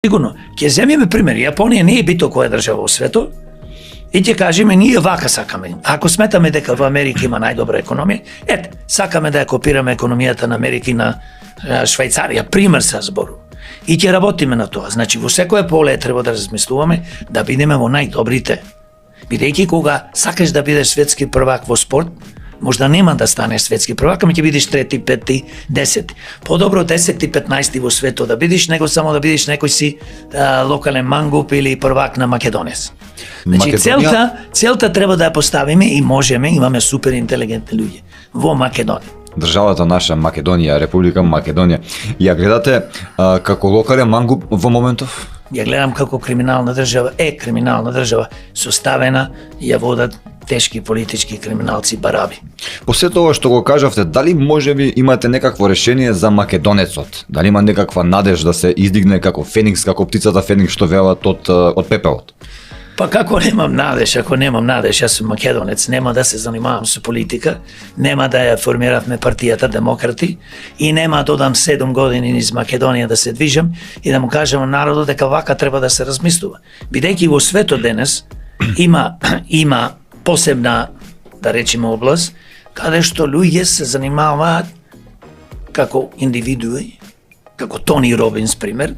Сигурно, ќе земеме пример, Јапонија не е бито која држава во светот, и ќе кажеме ние вака сакаме. Ако сметаме дека во Америка има најдобра економија, сакаме да ја копираме економијата на Америка и на Швајцарија, пример се зборува. И ќе работиме на тоа. Значи во секое поле треба да размислуваме да бидеме во најдобрите. Бидејќи кога сакаш да бидеш светски првак во спорт, можда нема да станеш светски првак, ама ќе бидеш трети, пети, 10. Подобро 10 15 во светот да бидеш, него само да бидеш некој си локален мангуп или првак на Македонец. Значи целта треба да ја поставиме и можеме, имаме супер интелигентни луѓе во Македонија. Државата наша Македонија, Република Македонија, ја гледате како локален мангуп во моментов? Ја гледам како криминална држава, составена, ја водат тешки политички криминалци бараби. После тоа што го кажавте, дали можеби имате некакво решение за македонецот? Дали има некаква надеж да се издигне како феникс, како птицата феникс што велат од пепелот? Па како немам надеж, ако немам надеж, јас сум македонец, нема да се занимавам со политика, нема да ја формиравме партијата Демократи и нема да одам 7 години низ Македонија да се движам и да му кажам на народот дека вака треба да се размислува. Бидејќи во светот денес има посебна, да речеме, област каде што луѓе се занимаваат како индивидуи, како Тони Робинс пример,